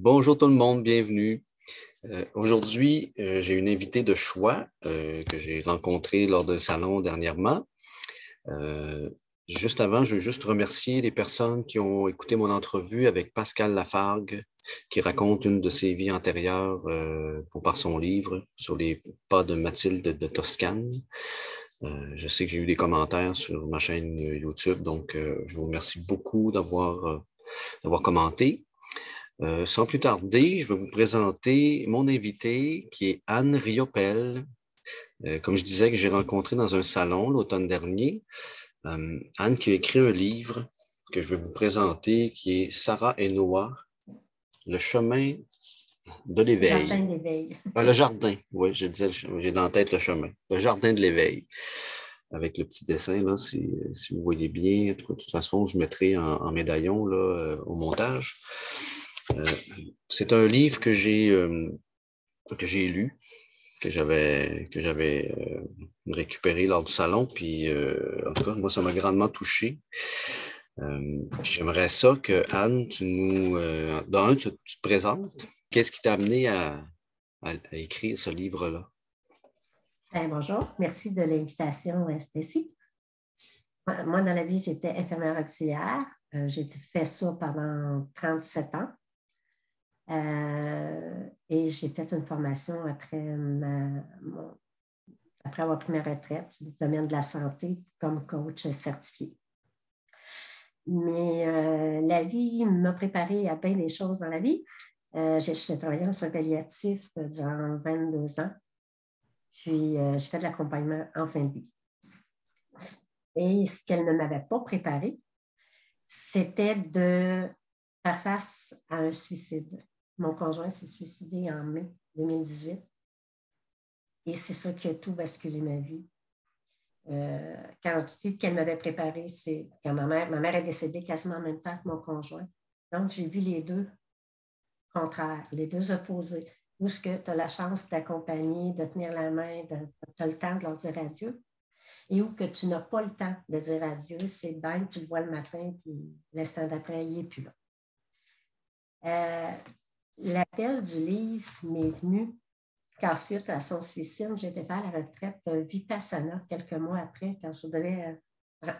Bonjour tout le monde, bienvenue. Aujourd'hui, j'ai une invitée de choix que j'ai rencontrée lors d'un salon dernièrement. Euh, Juste avant, je veux juste remercier les personnes qui ont écouté mon entrevue avec Pascal Lafargue, qui raconte une de ses vies antérieures par son livre sur les pas de Mathilde de Toscane. Je sais que j'ai eu des commentaires sur ma chaîne YouTube, donc je vous remercie beaucoup d'avoir commenté. Sans plus tarder, je vais vous présenter mon invité qui est Anne Riopel. Comme je disais, que j'ai rencontré dans un salon l'automne dernier. Anne qui a écrit un livre que je vais vous présenter qui est Sarah et Noah, le chemin de Le jardin l'éveil. de l'éveil. Le jardin, oui, j'ai dans la tête le chemin. Le jardin de l'éveil. Avec le petit dessin, là, si vous voyez bien. En tout cas, de toute façon, je mettrai en médaillon là, au montage. Euh, c'est un livre que j'ai lu, que j'avais récupéré lors du salon, puis en tout cas, moi, ça m'a grandement touché. Puis j'aimerais ça que Anne, tu te présentes. Qu'est-ce qui t'a amené à écrire ce livre-là? Bonjour, merci de l'invitation, Stacy. Moi, dans la vie, j'étais infirmière auxiliaire. J'ai fait ça pendant 37 ans. Et j'ai fait une formation après avoir pris ma retraite du domaine de la santé comme coach certifié. Mais la vie m'a préparée à bien des choses dans la vie. J'ai travaillé en soins palliatifs durant 22 ans. Puis, j'ai fait de l'accompagnement en fin de vie. Et ce qu'elle ne m'avait pas préparé, c'était de faire face à un suicide. Mon conjoint s'est suicidé en mai 2018. Et c'est ça qui a tout basculé ma vie. Quand qu'elle m'avait préparé, c'est quand ma mère est décédée quasiment en même temps que mon conjoint. Donc, j'ai vu les deux contraires, les deux opposés. Où est-ce que tu as la chance d'accompagner, de tenir la main, tu as le temps de leur dire adieu. Et où que tu n'as pas le temps de dire adieu, c'est bang, tu le vois le matin, puis l'instant d'après, il n'est plus là. L'appel du livre m'est venu car suite à son suicide, j'étais faire la retraite Vipassana quelques mois après, quand je devais pas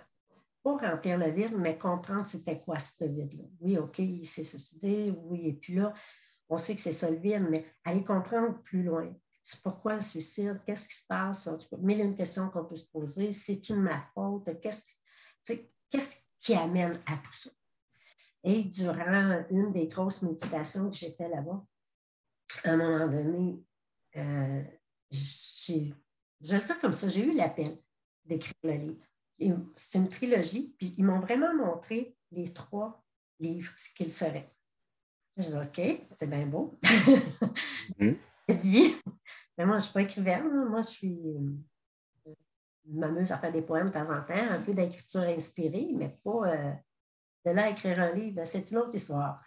remplir le vide, mais comprendre c'était quoi ce vide-là. Oui, OK, il s'est suicidé, oui, il n'est plus là. On sait que c'est ça le vide, mais aller comprendre plus loin. C'est pourquoi le suicide? Qu'est-ce qui se passe? En tout cas, mille et une questions qu'on peut se poser. C'est-tu ma faute? Qu'est-ce qui amène à tout ça? Et durant une des grosses méditations que j'ai fait là-bas, à un moment donné, je vais le dire comme ça, j'ai eu l'appel d'écrire le livre. C'est une trilogie, puis ils m'ont vraiment montré les 3 livres, ce qu'ils seraient. Je dis, OK, c'est bien beau. Puis, mais moi, je ne suis pas écrivaine. Moi, je m'amuse à faire des poèmes de temps en temps, un peu d'écriture inspirée, mais pas de là à écrire un livre. C'est une autre histoire.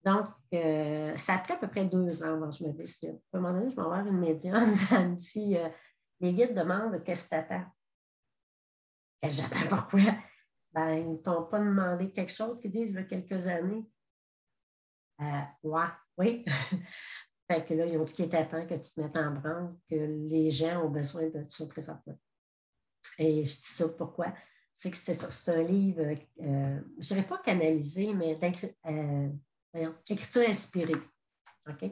Donc, ça a pris à peu près 2 ans avant que je me décide. À un moment donné, je vais avoir une médium. Elle me dit, les guides demandent qu'est-ce que tu attends. J'attends pourquoi? Ben, ils ne t'ont pas demandé quelque chose qu'ils disent il y a quelques années. Ouais, oui. Fait que là, ils ont dit qu'il était temps que tu te mettes en branle, que les gens ont besoin de ça présentement. Et je dis ça pourquoi? C'est que c'est ça. C'est un livre, je ne dirais pas canalisé, mais écriture inspirée. OK?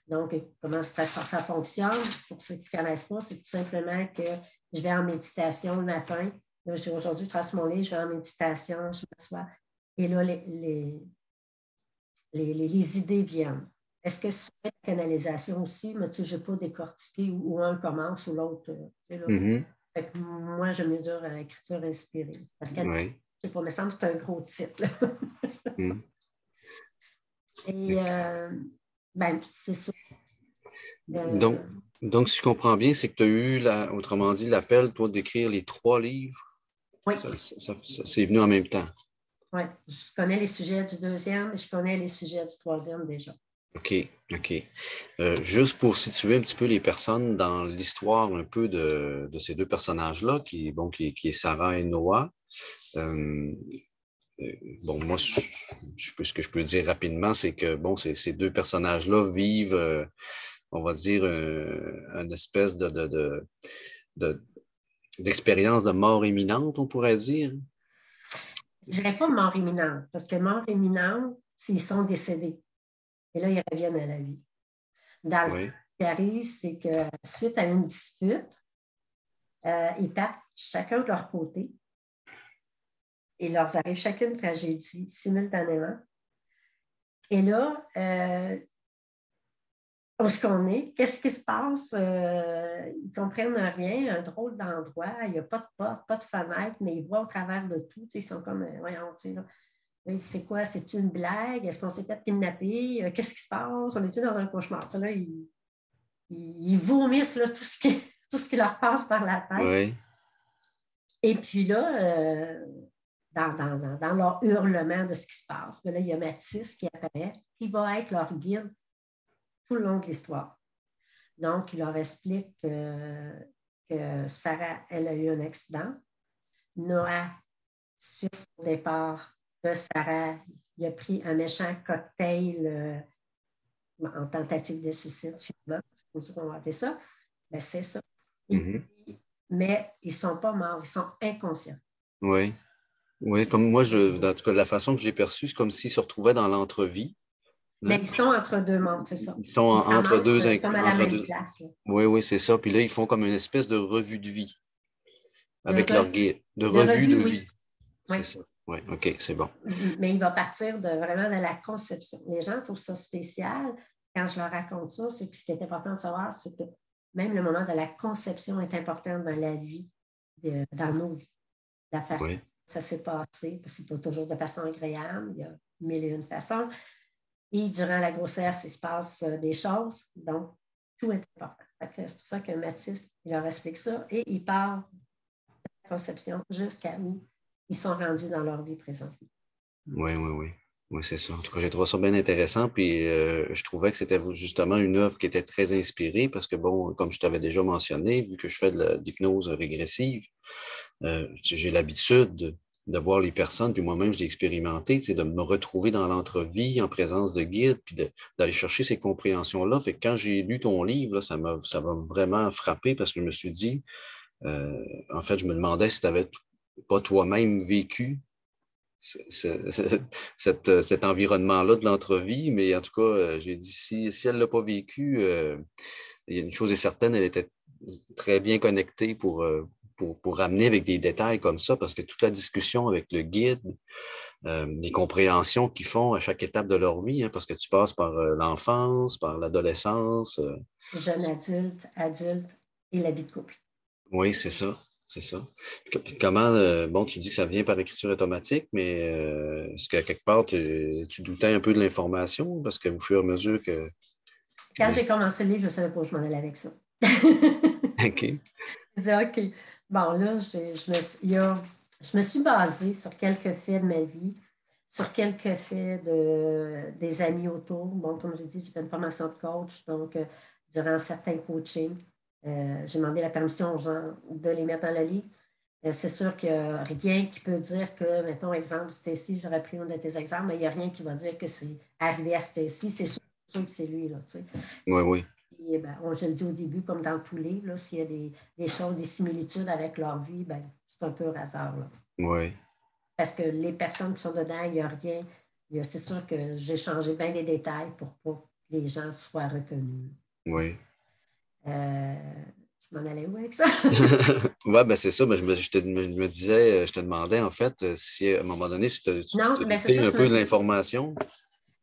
Donc, comment ça fonctionne? Pour ceux qui ne connaissent pas, c'est tout simplement que je vais en méditation le matin. Là, aujourd'hui, je trace mon livre, je vais en méditation, je m'assois. Et là, les idées viennent. Est-ce que c'est une canalisation aussi? Mais tu sais, je n'ai pas décortiqué où un commence ou l'autre. Fait que moi, je mesure à l'écriture inspirée. Parce que, Ouais. je sais pas, il me semble que c'est un gros titre. Et, ben, c'est ça. Donc, si je comprends bien, c'est que tu as eu, autrement dit, l'appel, toi, d'écrire les 3 livres. Oui. C'est venu en même temps. Oui, je connais les sujets du 2e et je connais les sujets du 3e déjà. OK. Juste pour situer un petit peu les personnes dans l'histoire un peu de ces 2 personnages-là, qui est Sarah et Noah. bon, moi, ce que je peux dire rapidement, c'est que bon, ces deux personnages-là vivent, on va dire, une espèce de- d'expérience de mort imminente, on pourrait dire. Je dirais pas mort imminente, parce que mort imminente, s'ils sont décédés. Et là, ils reviennent à la vie. Dans le fond, Oui, ce qui arrive, c'est que suite à une dispute, ils partent chacun de leur côté. Il leur arrive chacune une tragédie simultanément. Et là, où est-ce qu'on est? Qu'est-ce qui se passe? Ils ne comprennent rien, un drôle d'endroit, il n'y a pas de porte, pas de fenêtre, mais ils voient au travers de tout. Ils sont comme, voyons, tu sais, là. C'est quoi? C'est une blague? Est-ce qu'on s'est fait kidnapper? Qu'est-ce qui se passe? On est-tu dans un cauchemar? Tu sais, là, ils vomissent là, tout ce qui leur passe par la tête. oui, Et puis là, dans leur hurlement de ce qui se passe, là, il y a Mathis qui apparaît, qui va être leur guide tout le long de l'histoire. Donc, il leur explique que Sarah, elle a eu un accident. Noah, suite au départ de Sarah, il a pris un méchant cocktail en tentative de suicide, c'est comme ça qu'on va appeler ça. Ben, c'est ça. mhm, Mais ils ne sont pas morts, ils sont inconscients. oui. Oui, comme moi, en tout cas, de la façon que je l'ai perçu, c'est comme s'ils se retrouvaient dans l'entre-vie. Mais Hein. ils sont entre deux mondes, c'est ça. Ils sont Ils se entre ramassent, deux, c'est comme à la entre même deux. place. Là. Oui, oui, c'est ça. Puis là, ils font comme une espèce de revue de vie De, avec leur re- guide. De de revue de revue, vie. oui. Oui. C'est ça. Oui, OK, c'est bon. Mais il va partir vraiment de la conception. Les gens trouvent ça spécial. Quand je leur raconte ça, c'est que ce qui est important de savoir, c'est que même le moment de la conception est important dans la vie, dans nos vies. La façon Oui, dont ça s'est passé, parce que c'est pas toujours de façon agréable, il y a mille et une façons. Et durant la grossesse, il se passe des choses, donc tout est important. C'est pour ça que Mathis, il leur explique ça et il part de la conception jusqu'à où ils sont rendus dans leur vie présente. oui, oui, oui. Oui, c'est ça. En tout cas, j'ai trouvé ça bien intéressant. Puis je trouvais que c'était justement une œuvre qui était très inspirée parce que, bon, comme je t'avais déjà mentionné, vu que je fais de l'hypnose régressive, j'ai l'habitude de voir les personnes, puis moi-même, je l'ai expérimenté, de me retrouver dans l'entrevue en présence de guides, puis d'aller chercher ces compréhensions-là. Fait que quand j'ai lu ton livre, là, ça m'a vraiment frappé parce que je me suis dit, euh, en fait, je me demandais si tu n'avais pas toi-même vécu cet environnement-là de l'entrevue, mais en tout cas, j'ai dit, si elle ne l'a pas vécu, il y a une chose est certaine, elle était très bien connectée pour ramener avec des détails comme ça, parce que toute la discussion avec le guide, les compréhensions qu'ils font à chaque étape de leur vie, hein, parce que tu passes par l'enfance, par l'adolescence. Jeune adulte, adulte et la vie de couple. Oui, c'est ça. C'est ça. Puis comment, bon, tu dis que ça vient par écriture automatique, mais est-ce qu'à quelque part, tu doutais un peu de l'information? Parce qu'au fur et à mesure que Quand j'ai commencé le livre, je ne savais pas où je m'en allais avec ça. OK. Je disais, OK, bon, là, je me suis basée sur quelques faits de ma vie, sur quelques faits des amis autour. Bon, comme je dis, j'ai fait une formation de coach, donc durant certains coachings, j'ai demandé la permission aux gens de les mettre dans le livre. C'est sûr qu'il n'y a rien qui peut dire que, mettons, exemple, Stacy, j'aurais pris un de tes exemples, mais il n'y a rien qui va dire que c'est arrivé à Stacy. C'est sûr que c'est lui, là, tu Oui, sais. oui. Et, ben, je le dis au début, comme dans tous les livres, s'il y a des choses, des similitudes avec leur vie, ben, c'est un peu au hasard. Là. Oui. Parce que les personnes qui sont dedans, il n'y a rien. C'est sûr que j'ai changé bien des détails pour pas que les gens soient reconnus. Oui. Euh, je m'en allais où avec ça? Ouais, ben c'est ça. Ben, je me disais, je te demandais en fait si à un moment donné, si Non, tu ben c'est doutais ça, un je me peu de suis. l'information.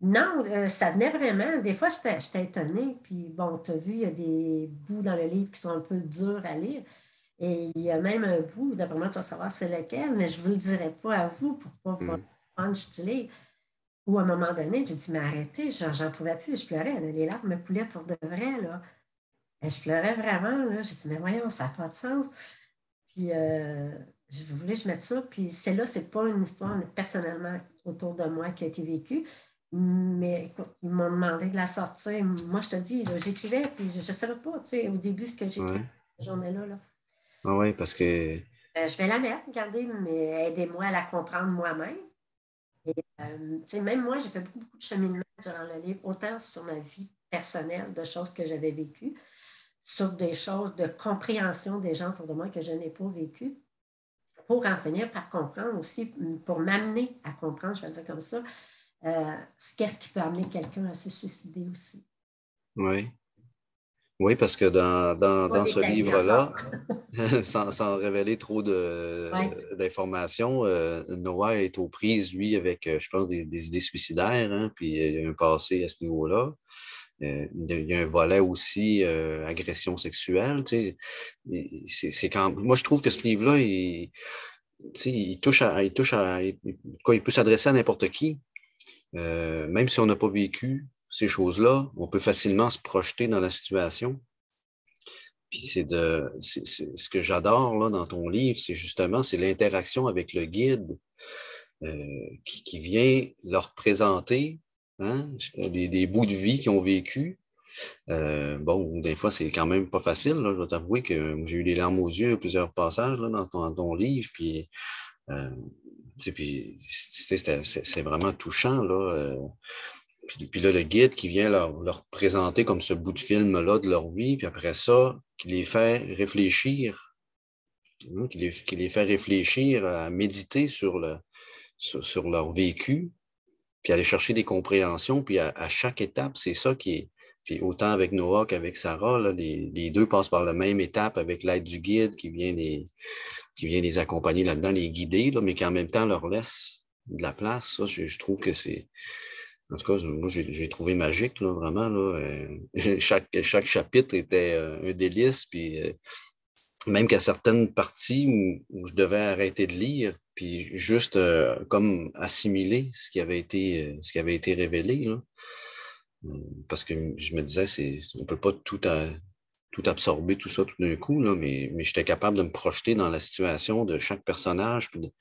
Non, ça venait vraiment. Des fois, j'étais étonnée. Puis, bon, tu as vu, il y a des bouts dans le livre qui sont un peu durs à lire. Et il y a même un bout, d'après moi, tu vas savoir c'est lequel, mais je ne vous le dirai pas à vous pour ne pas voir Hmm. le punch du livre. Ou à un moment donné, j'ai dit, mais arrêtez, j'en pouvais plus. Je pleurais, là, les larmes me coulaient pour de vrai. Là. Et je pleurais vraiment. Là. J'ai dit, mais voyons, ça n'a pas de sens. Puis, je voulais que je mette ça. Puis, celle-là, ce n'est pas une histoire personnellement autour de moi qui a été vécue. Mais écoute, ils m'ont demandé de la sortir. Moi, je te dis, là, j'écrivais, puis je ne savais pas, tu sais, au début, ce que j'écrivais Ouais. cette journée-là. Là. Ah ouais, parce que Je vais la mettre, regardez, mais aidez-moi à la comprendre moi-même. Même moi, j'ai fait beaucoup, beaucoup de cheminement durant le livre, autant sur ma vie personnelle, de choses que j'avais vécues, sur des choses de compréhension des gens autour de moi que je n'ai pas vécues, pour en finir par comprendre aussi, pour m'amener à comprendre, je vais le dire comme ça, qu'est-ce qui peut amener quelqu'un à se suicider aussi. Oui. Oui, parce que Pas dans ce détaillé encore. livre-là, sans révéler trop Oui, d'informations, Noah est aux prises, lui, avec, je pense, des idées suicidaires, hein, puis il y a un passé à ce niveau-là. Il y a un volet aussi agression sexuelle. Tu sais. C'est quand... Moi, je trouve que ce livre-là, tu sais, il peut s'adresser à n'importe qui. Même si on n'a pas vécu ces choses-là, on peut facilement se projeter dans la situation. Puis ce que j'adore là dans ton livre, c'est justement c'est l'interaction avec le guide qui vient leur présenter hein, des bouts de vie qu'ils ont vécu. Bon, des fois c'est quand même pas facile. Là, je dois t'avouer que j'ai eu les larmes aux yeux à plusieurs passages là, dans ton livre. Euh, c'est vraiment touchant là. Puis là, le guide qui vient leur présenter comme ce bout de film-là de leur vie, puis après ça, qui les fait réfléchir, hein, qui les fait réfléchir, à méditer sur leur vécu, puis aller chercher des compréhensions, puis à chaque étape, c'est ça qui est. Puis autant avec Noah qu'avec Sarah, là, les deux passent par la même étape avec l'aide du guide qui vient les accompagner là-dedans, les guider, là, mais qui en même temps leur laisse de la place. Ça, je trouve que c'est en tout cas, moi, j'ai trouvé magique, là, vraiment. Là, chaque chapitre était un délice, puis même qu'à certaines parties où je devais arrêter de lire, puis juste comme assimiler ce qui avait été révélé, là. Parce que je me disais, on peut pas tout absorber, tout ça tout d'un coup, là, mais j'étais capable de me projeter dans la situation de chaque personnage, puis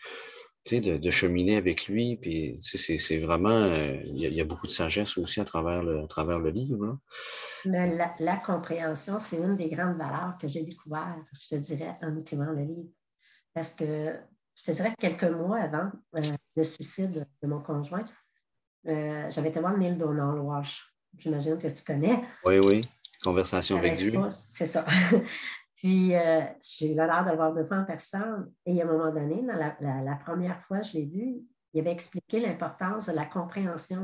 de cheminer avec lui. Puis, c'est vraiment, il y a beaucoup de sagesse aussi à travers le livre. Là. mais la compréhension, c'est une des grandes valeurs que j'ai découvert, je te dirais, en écrivant le livre. Parce que je te dirais que quelques mois avant le suicide de mon conjoint, j'avais été voir Neil Donald Walsh. J'imagine que tu connais. Oui, oui. Conversation avec Dieu. C'est ça. Puis, j'ai eu l'honneur de le voir deux fois en personne. Et à un moment donné, dans la première fois que je l'ai vu, il avait expliqué l'importance de la compréhension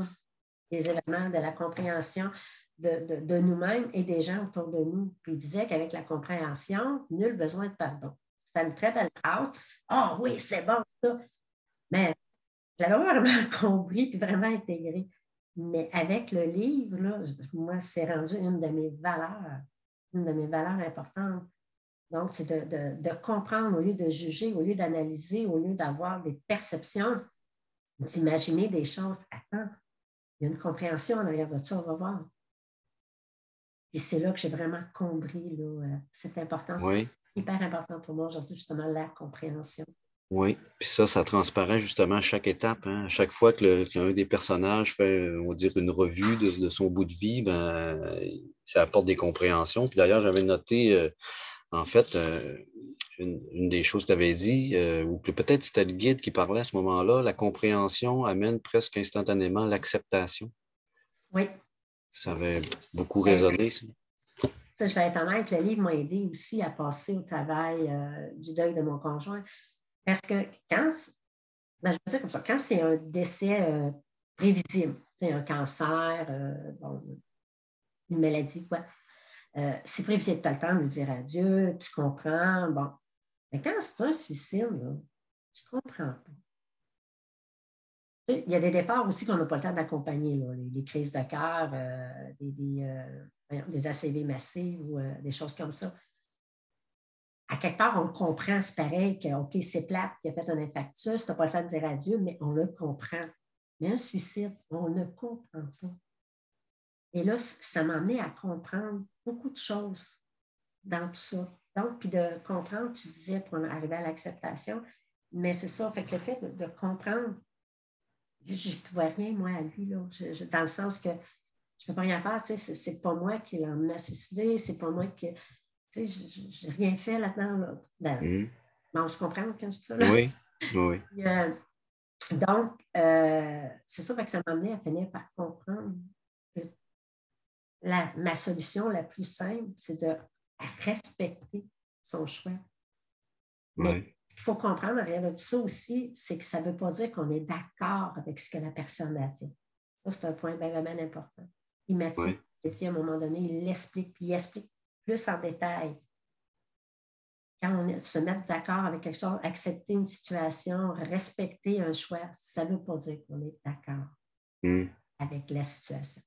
des événements, de la compréhension de nous-mêmes et des gens autour de nous. Puis il disait qu'avec la compréhension, nul besoin de pardon. C'était une très belle phrase. Ah oui, c'est bon, ça. Mais j'avais vraiment compris puis vraiment intégré. Mais avec le livre, là, moi, c'est rendu une de mes valeurs importantes. Donc, c'est de comprendre au lieu de juger, au lieu d'analyser, au lieu d'avoir des perceptions, d'imaginer des choses. Attends, il y a une compréhension en arrière de ça, on va voir. Puis c'est là que j'ai vraiment compris là, cette importance. Oui, C'est hyper important pour moi aujourd'hui, justement, la compréhension. oui. Puis ça transparaît justement à chaque étape. Hein. À chaque fois qu'un des personnages fait, on va dire, une revue de son bout de vie, ben, ça apporte des compréhensions. Puis d'ailleurs, j'avais noté, en fait, une des choses que tu avais dit, ou peut-être c'était le guide qui parlait à ce moment-là, la compréhension amène presque instantanément l'acceptation. Oui. Ça avait beaucoup Ben, résonné, ça. ça, je vais être honnête, le livre m'a aidé aussi à passer au travail du deuil de mon conjoint. Parce que ben, je veux dire comme ça, quand c'est un décès prévisible, un cancer, bon, une maladie, quoi, c'est prévisible, tu as le temps de lui dire adieu, tu comprends, bon. Mais quand c'est un suicide, là, tu ne comprends pas. Il y a des départs aussi qu'on n'a pas le temps d'accompagner, les crises de cœur, des ACV massives ou des choses comme ça. À quelque part, on comprend, c'est pareil, que OK, c'est plate, qu'il a fait un infarctus, tu n'as pas le temps de dire adieu, mais on le comprend. Mais un suicide, on ne comprend pas. Et là, ça m'a amené à comprendre beaucoup de choses dans tout ça. Donc, puis de comprendre, tu disais, pour arriver à l'acceptation, mais c'est ça, fait que le fait de comprendre, je ne pouvais rien, moi, à lui, là, dans le sens que je ne peux pas rien faire, tu sais, c'est pas moi qui l'ai emmené à suicider, c'est pas moi qui, tu sais, je n'ai rien fait là-dedans, là. Ben, Mhm. on se comprend quand je dis ça, là. Oui, oui. Puis, Donc, c'est ça que ça m'a amené à finir par comprendre que ma solution la plus simple, c'est de respecter son choix. Mais Ouais. il faut comprendre en réalité de ça aussi, c'est que ça ne veut pas dire qu'on est d'accord avec ce que la personne a fait. Ça, c'est un point vraiment important. Et Mathis, à un moment donné, il l'explique, puis il explique plus en détail. Quand on se met d'accord avec quelque chose, accepter une situation, respecter un choix, ça ne veut pas dire qu'on est d'accord avec la situation.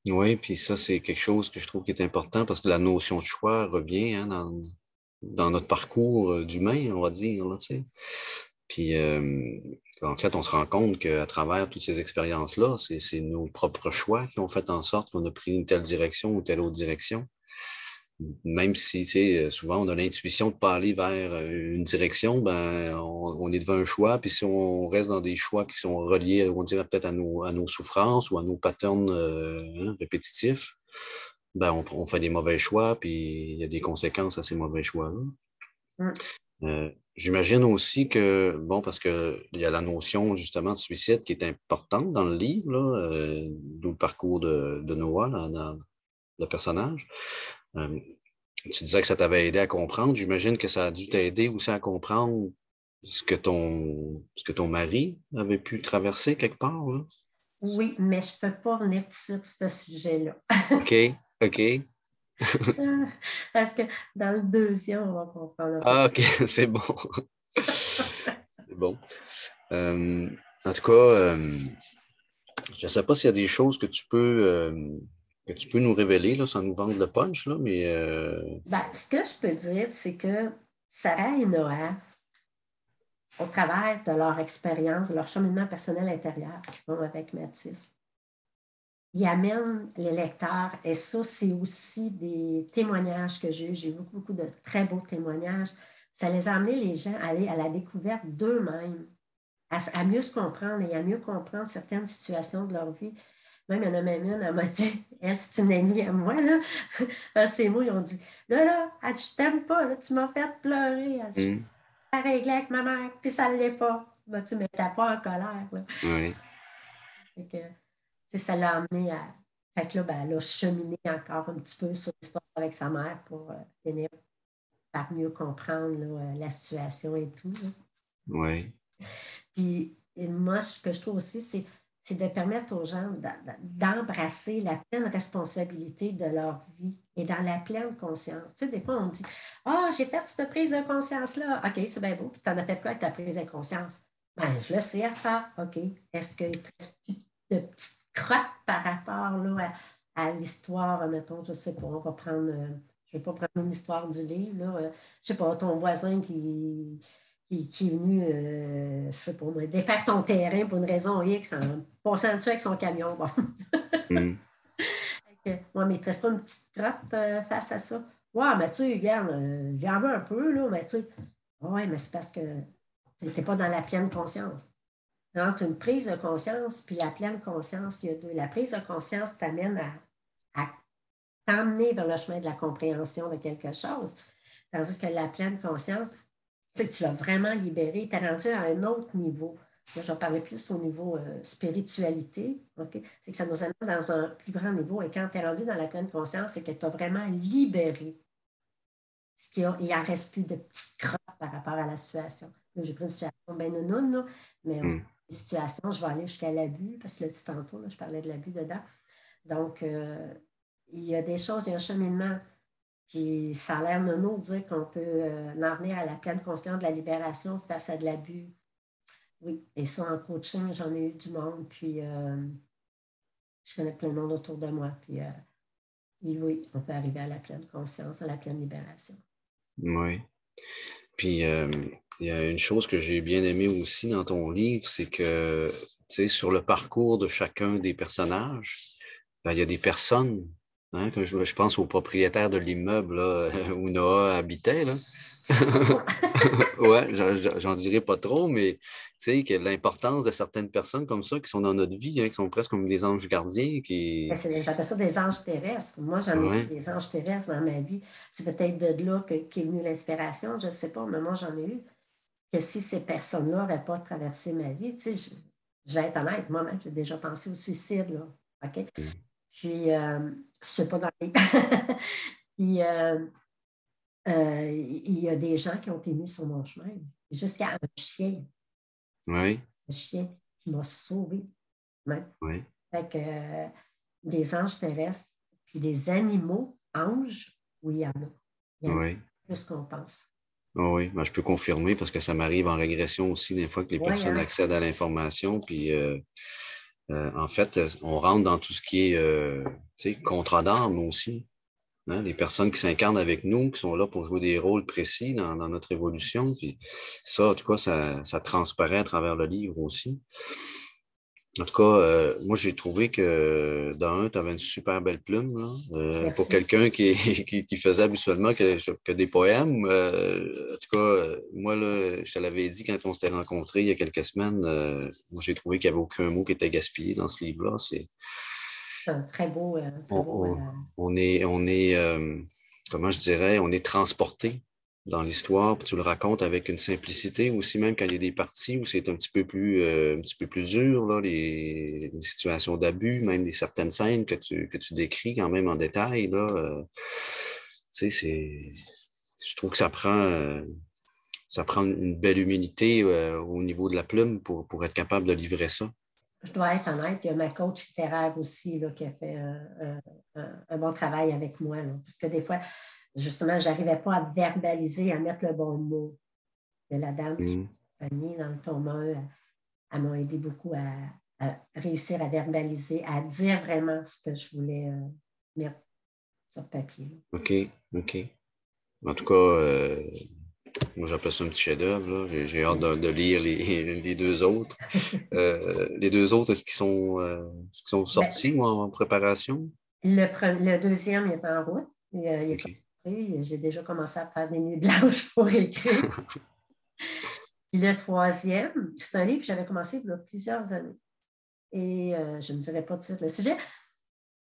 Oui, puis ça, c'est quelque chose que je trouve qui est important parce que la notion de choix revient dans notre parcours d'humain, on va dire, là, tu sais. Puis, en fait, on se rend compte qu'à travers toutes ces expériences-là, c'est nos propres choix qui ont fait en sorte qu'on a pris une telle direction ou telle autre direction. Même si, tu sais, souvent, on a l'intuition de pas aller vers une direction, ben, on est devant un choix. Puis si on reste dans des choix qui sont reliés, on dirait peut-être à nos souffrances ou à nos patterns répétitifs, ben, on fait des mauvais choix, puis il y a des conséquences à ces mauvais choix-là. J'imagine aussi que, bon, parce que il y a la notion justement de suicide qui est importante dans le livre, là, d'où le parcours de Noah, le personnage. Tu disais que ça t'avait aidé à comprendre. J'imagine que ça a dû t'aider aussi à comprendre ce que ton mari avait pu traverser quelque part, là. Oui, mais je ne peux pas venir tout de suite sur ce sujet-là. OK, OK. Parce que dans le deuxième, on va comprendre. Ah, OK, c'est bon. C'est bon. En tout cas, je ne sais pas s'il y a des choses que tu peux nous révéler là, sans nous vendre le punch, là, mais Ce que je peux dire, c'est que Sarah et Noah, au travers de leur expérience, de leur cheminement personnel intérieur qu'ils font avec Mathis, ils amènent les lecteurs, et ça, c'est aussi des témoignages que j'ai eu. J'ai eu beaucoup, beaucoup de très beaux témoignages. Ça les a amenés, les gens, à aller à la découverte d'eux-mêmes, à mieux se comprendre et à mieux comprendre certaines situations de leur vie. Même, il y en a même une, elle m'a dit, elle, c'est une amie à moi, là. Ces mots, ils ont dit, là, elle dit, je t'aime pas, là, tu m'as fait pleurer. Elle dit, je suis réglé avec ma mère, puis ça ne l'est pas. Ben, tu ne m'étais pas en colère, là. ouais, Fait que, ça l'a amené à. Fait que là, ben, elle a cheminé encore un petit peu sur l'histoire avec sa mère pour finir par mieux comprendre là, la situation et tout, là. ouais, Puis moi, ce que je trouve aussi, c'est de permettre aux gens d'embrasser la pleine responsabilité de leur vie et dans la pleine conscience. Tu sais, des fois, on dit ah, j'ai fait cette prise de conscience-là. OK, c'est bien beau. Puis tu en as fait quoi avec ta prise de conscience? Ben, je le sais à ça. OK. Est-ce qu'il te reste plus de petites crottes par rapport là, à l'histoire, mettons, je sais pas, on va prendre. Je ne vais pas prendre une histoire du livre, là. Je sais pas, ton voisin qui est venu, je sais pas moi, défaire ton terrain pour une raison X en passant dessus avec son camion. Bon. Ouais, mais il ne te reste pas une petite crotte face à ça. Ouais, mais tu sais, regarde, j'en veux un peu, là, mais tu sais, ouais, mais c'est parce que tu n'étais pas dans la pleine conscience. Entre une prise de conscience puis la pleine conscience, il y a deux. La prise de conscience t'amène à t'emmener vers le chemin de la compréhension de quelque chose. Tandis que la pleine conscience, c'est que tu l'as vraiment libéré, tu es rendu à un autre niveau. Moi, j'en parlais plus au niveau spiritualité. Okay? C'est que ça nous amène dans un plus grand niveau. Et quand tu es rendu dans la pleine conscience, c'est que tu as vraiment libéré. Il n'en reste plus de petites crottes par rapport à la situation. Là, j'ai pris une situation bien nounoune, là, mais aussi une situation, je vais aller jusqu'à l'abus, parce que là, tantôt, là, je parlais de l'abus dedans. Donc, il y a des choses, il y a un cheminement. Puis ça a l'air nono de dire qu'on peut en venir à la pleine conscience de la libération face à de l'abus. Oui, et ça, en coaching, j'en ai eu du monde, puis je connais plein de monde autour de moi. Puis oui, on peut arriver à la pleine conscience, à la pleine libération. ouais. Puis, il y a une chose que j'ai bien aimé aussi dans ton livre, c'est que, tu sais, sur le parcours de chacun des personnages, ben, il y a des personnes, hein, que je pense au propriétaire de l'immeuble là, où Noah habitait, là. Ouais, j'en dirai pas trop, mais tu sais, que l'importance de certaines personnes comme ça qui sont dans notre vie, hein, qui sont presque comme des anges gardiens, qui. J'appelle ça des anges terrestres. Moi, j'en ai eu Ouais, des anges terrestres dans ma vie. C'est peut-être de là qu'est venue l'inspiration, je ne sais pas, mais moi, j'en ai eu. que si ces personnes-là n'auraient pas traversé ma vie, tu sais, je vais être honnête, moi-même, j'ai déjà pensé au suicide, là. OK? Puis, c'est pas dans les... Puis, il y a des gens qui ont été mis sur mon chemin, jusqu'à Oui, un chien qui m'a sauvé. Même. oui. Fait que des anges terrestres, puis des animaux anges, oui, il y en a. Il y en a Oui. plus qu'on pense. Ah oui, ben, je peux confirmer parce que ça m'arrive en régression aussi des fois que les Oui, personnes hein? accèdent à l'information. Puis en fait, on rentre dans tout ce qui est tu sais, contrat d'armes aussi. Hein? Les personnes qui s'incarnent avec nous, qui sont là pour jouer des rôles précis dans notre évolution. Puis ça, en tout cas, ça transparaît à travers le livre aussi. En tout cas, moi, j'ai trouvé que, d'un, tu avais une super belle plume, là. Pour Merci. quelqu'un qui faisait habituellement que des poèmes. En tout cas, moi, là, je te l'avais dit quand on s'était rencontrés il y a quelques semaines, moi, j'ai trouvé qu'il n'y avait aucun mot qui était gaspillé dans ce livre-là. C'est un très beau, On, on est, comment je dirais, on est transporté dans l'histoire, puis tu le racontes avec une simplicité aussi, même quand il y a des parties où c'est un petit peu plus dur, là, les situations d'abus, même des certaines scènes que tu décris quand même en détail, là, tu sais, je trouve que ça prend une belle humilité, au niveau de la plume pour être capable de livrer ça. Je dois être honnête, il y a ma coach littéraire aussi là, qui a fait un bon travail avec moi. Là, parce que des fois, justement, je n'arrivais pas à verbaliser, à mettre le bon mot. De la dame qui Mm. m'a accompagnée dans le tome 1, elle m'a aidé beaucoup à réussir à verbaliser, à dire vraiment ce que je voulais mettre sur papier. OK, OK. En tout cas, moi, j'appelle ça un petit chef-d'œuvre, là. J'ai hâte de Merci. lire les deux autres. Les deux autres, est-ce qu'ils sont Ben, sortis ou en préparation? le deuxième il est en route. Il est OK. commencé. J'ai déjà commencé à faire des nuits blanches pour écrire. Puis le troisième, c'est un livre que j'avais commencé il y a plusieurs années. Et je ne dirai pas tout de suite le sujet,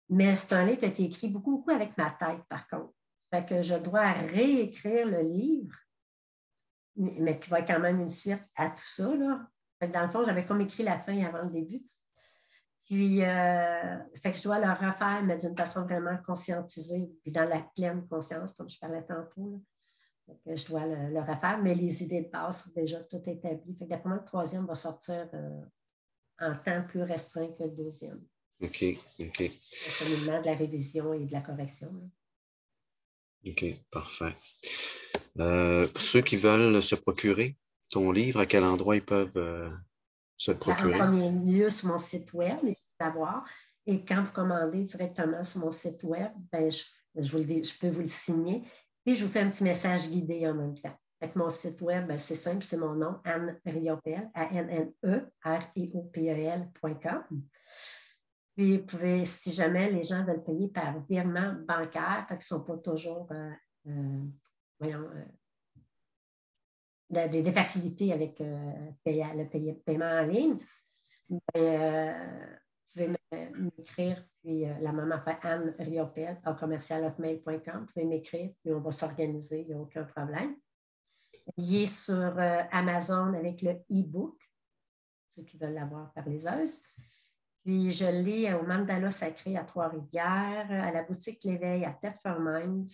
mais c'est un livre qui a été écrit beaucoup, beaucoup avec ma tête, par contre. Fait que je dois réécrire le livre, mais qui va être quand même une suite à tout ça. Là. Fait que dans le fond, j'avais comme écrit la fin avant le début. Puis, fait que je dois le refaire, mais d'une façon vraiment conscientisée, puis dans la pleine conscience, comme je parlais tantôt. Là. Fait que je dois le refaire, mais les idées de base sont déjà toutes établies. Fait que d'après moi, le troisième va sortir en temps plus restreint que le deuxième. OK, OK, Au cheminement de la révision et de la correction. Là. OK, parfait. Pour ceux qui veulent se procurer ton livre, à quel endroit ils peuvent se le En procurer? premier lieu, sur mon site web, il faut savoir. Et quand vous commandez directement sur mon site web, ben, je peux vous le signer. Puis, je vous fais un petit message guidé en même temps. Avec mon site web, ben, c'est simple, c'est mon nom, Anne Riopel, ANNERIOPEL.com. Puis, vous pouvez, si jamais les gens veulent payer par virement bancaire, parce qu'ils ne sont pas toujours, voyons, des facilités avec le paiement en ligne, vous pouvez m'écrire, puis la maman fait Anne Riopel, à commercial@hotmail.com. Vous pouvez m'écrire, puis on va s'organiser, il n'y a aucun problème. Il est sur Amazon avec le e-book, ceux qui veulent l'avoir par les os. Puis je l'ai au Mandala Sacré à Trois-Rivières, à la boutique L'Éveil à Thetford Mines,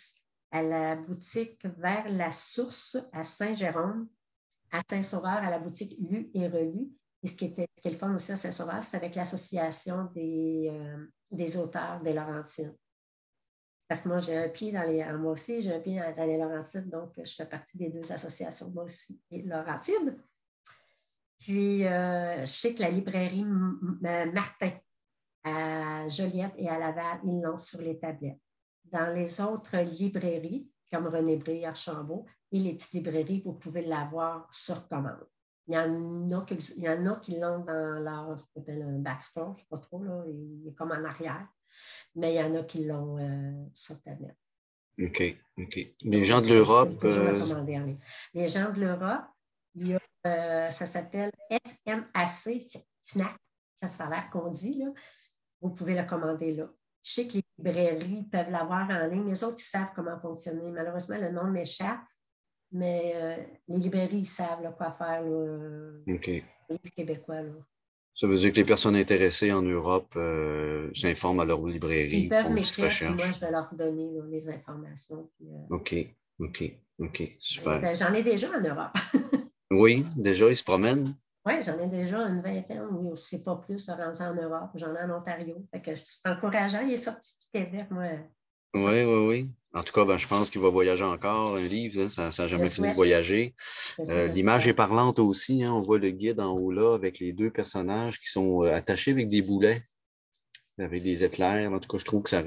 à la boutique Vers la Source à Saint-Jérôme, à Saint-Sauveur, à la boutique Lu et Relu. Et ce qui est le fun aussi à Saint-Sauveur, c'est avec l'association des auteurs des Laurentides. Parce que moi, j'ai un pied moi aussi, j'ai un pied dans les Laurentides, donc je fais partie des deux associations, moi aussi, et Laurentides. Puis, je sais que la librairie Martin à Joliette et à Laval, ils l'ont sur les tablettes. Dans les autres librairies, comme René Bré, Archambault, et les petites librairies, vous pouvez l'avoir sur commande. Il y en a qui l'ont dans leur backstore, je ne sais pas trop, là, il est comme en arrière, mais il y en a qui l'ont sur tablette. OK, OK. Les Donc, gens de vous pouvez l'Europe, toujours le commander en ligne. Les gens de l'Europe, ça s'appelle FNAC, FNAC, ça a l'air qu'on dit, là. Vous pouvez le commander là. Je sais que les librairies peuvent l'avoir en ligne. Les autres, ils savent comment fonctionner. Malheureusement, le nom m'échappe, mais les librairies, ils savent là, quoi faire, là, OK. les livres québécois. Là. Ça veut dire que les personnes intéressées en Europe s'informent à leur Ils librairie, peuvent font une petite m'écrire, puis moi, je recherche. vais leur donner là, les informations. Puis, OK, OK, OK, super. j'en ai déjà en Europe. Oui, déjà, ils se promènent. Oui, j'en ai déjà une vingtaine, oui, c'est pas plus, rendu en Europe. J'en ai en Ontario. Fait que c'est encourageant. Il est sorti du Québec, moi. Oui, oui, oui. En tout cas, ben, je pense qu'il va voyager encore, un livre, hein, ça n'a Je jamais fini de souhaite. voyager. Je souhaite L'image est parlante aussi, hein, on voit le guide en haut là avec les deux personnages qui sont attachés avec des boulets, avec des éclairs. En tout cas, je trouve que ça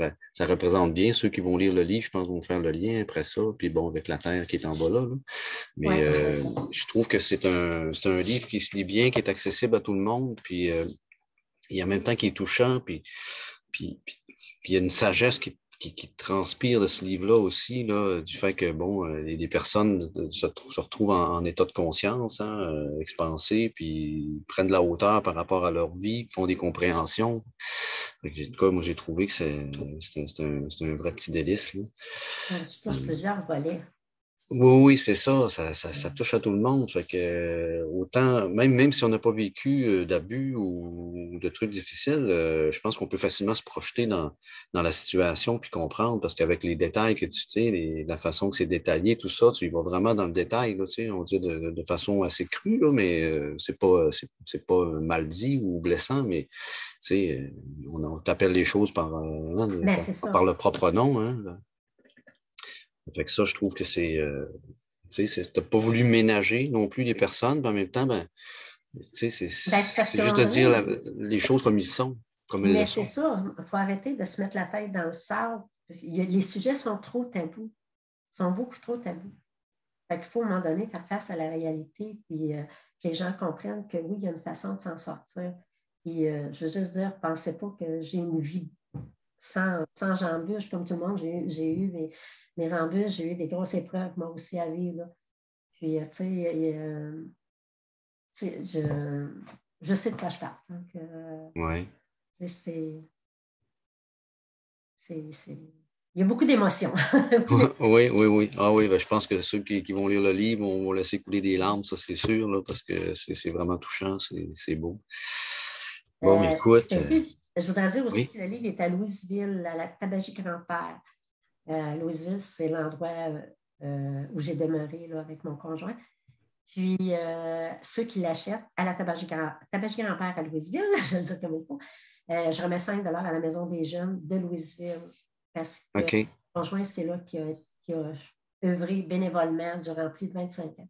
représente bien ceux qui vont lire le livre, je pense, vont faire le lien après ça, puis bon, avec la terre qui est en bas là. Mais ouais, je trouve que c'est un livre qui se lit bien, qui est accessible à tout le monde, puis et en même temps qui est touchant, puis il y a une sagesse qui transpire de ce livre-là aussi, là, du fait que, bon, les personnes se retrouvent en état de conscience, hein, expansées, puis prennent de la hauteur par rapport à leur vie, font des compréhensions. En tout cas, moi, j'ai trouvé que c'est un vrai petit délice, là. je touche plusieurs volets. Oui, oui, c'est ça. Ça touche à tout le monde. Fait que autant, même si on n'a pas vécu d'abus ou de trucs difficiles, je pense qu'on peut facilement se projeter dans la situation puis comprendre parce qu'avec les détails que tu sais, la façon que c'est détaillé, tout ça, tu y vas vraiment dans le détail, là, tu sais, on dit de façon assez crue, là, mais c'est pas mal dit ou blessant, mais tu sais, on t'appelle les choses Mais c'est ça. par le propre nom, hein. Fait que ça, je trouve que tu sais, t'as pas voulu ménager non plus les personnes, mais en même temps, ben, tu sais, C'est parce c'est qu'à un juste moment de dire donné, les choses comme ils sont, comme elles le mais c'est sont. ça, il faut arrêter de se mettre la tête dans le sable. Les sujets sont trop tabous, sont beaucoup trop tabous. Fait qu'il faut à un moment donné faire face à la réalité, puis que les gens comprennent que oui, il y a une façon de s'en sortir. Puis je veux juste dire, pensez pas que j'ai une vie sans embûches, comme tout le monde. J'ai eu mes embûches, j'ai eu des grosses épreuves, moi aussi, à vivre. Là. Puis, tu sais, je sais de quoi je parle. Donc, Ouais. c'est, il y a beaucoup d'émotions. Oui, oui, oui. Ah oui, ben, je pense que ceux qui vont lire le livre vont laisser couler des larmes, ça c'est sûr, là, parce que c'est vraiment touchant, c'est beau. Bon, mais écoute, Je voudrais dire aussi oui, que le livre est à Louisville, à la Tabagie Grand-Père. Louisville, c'est l'endroit où j'ai demeuré là, avec mon conjoint. Puis, ceux qui l'achètent à la Tabagie Grand-Père à Louisville, je vais le dire comme il faut, je remets 5 à la Maison des jeunes de Louisville parce que OK, mon conjoint, c'est là qui a œuvré bénévolement durant plus de 25 ans.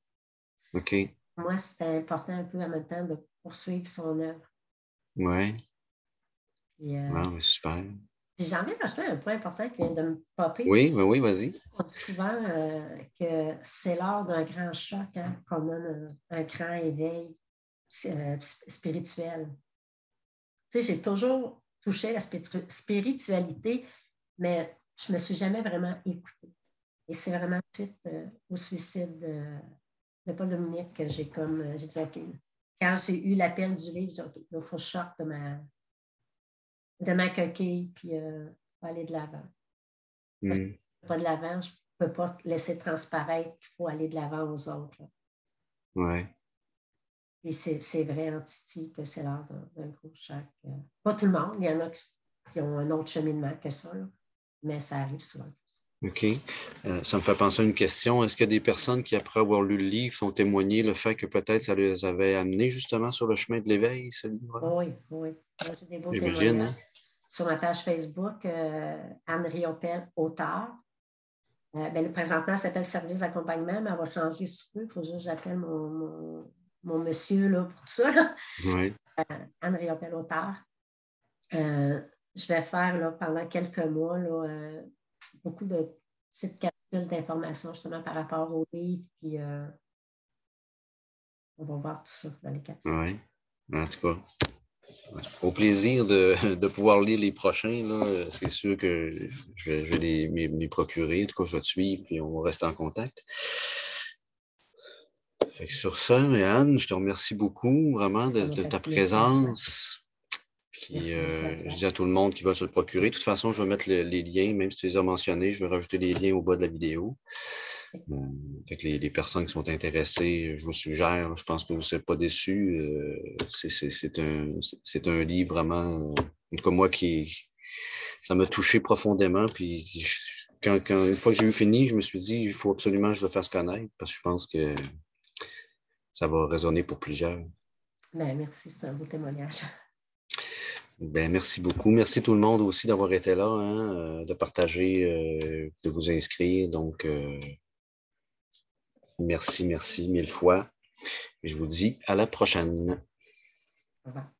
OK, Moi, c'était important un peu en même temps de poursuivre son œuvre. ouais, Puis, bon, mais super. puis j'ai envie d'ajouter un point important qui vient de me popper. Oui, ben oui, vas-y. On dit souvent que c'est lors d'un grand choc hein, qu'on a un grand éveil spirituel. Tu sais, j'ai toujours touché la spiritualité, mais je ne me suis jamais vraiment écoutée. Et c'est vraiment suite au suicide de Paul Dominique que j'ai dit, OK, quand j'ai eu l'appel du livre, j'ai dit, OK, il faut que je sorte de ma coquille, puis aller de l'avant. Parce que Hmm. si je ne vais pas de l'avant, je ne peux pas laisser transparaître qu'il faut aller de l'avant aux autres. Là. Ouais. Puis c'est vrai en Titi que c'est l'heure d'un gros choc. Pas tout le monde, il y en a qui ont un autre cheminement que ça, là, mais ça arrive souvent. OK. Ça me fait penser à une question. Est-ce qu'il y a des personnes qui, après avoir lu le livre, ont témoigné le fait que peut-être ça les avait amenés justement sur le chemin de l'éveil, ce livre-là? Oui, oui. Moi, j'ai des beaux J'imagine, témoignages. hein? Sur ma page Facebook, Anne Riopel, auteur. Présentement, elle s'appelle Service d'accompagnement, mais elle va changer sous peu. Il faut juste que j'appelle mon monsieur là, pour ça. Là. Oui. Anne Riopel, auteur. Je vais faire là, pendant quelques mois là, beaucoup de petites capsules d'informations justement par rapport au livre. Puis on va voir tout ça dans les capsules. Oui. En tout cas, au plaisir de pouvoir lire les prochains, là, c'est sûr que je vais les procurer. En tout cas, je vais te suivre et on va rester en contact. Fait que sur ça, Anne, je te remercie beaucoup vraiment Ça de, m'a de ta fait plaisir. présence. Puis Merci beaucoup à je toi. dis à tout le monde qui va se le procurer. De toute façon, je vais mettre les liens, même si tu les as mentionnés, je vais rajouter les liens au bas de la vidéo. Fait que les personnes qui sont intéressées, je vous suggère, je pense que vous ne serez pas déçus. C'est un livre vraiment, comme moi, ça m'a touché profondément. Puis une fois que j'ai eu fini, je me suis dit, il faut absolument que je le fasse connaître parce que je pense que ça va résonner pour plusieurs. Ben, merci, c'est un beau témoignage. Ben, merci beaucoup. Merci tout le monde aussi d'avoir été là, hein, de partager, de vous inscrire. Donc, merci mille fois. Et je vous dis à la prochaine. Au revoir.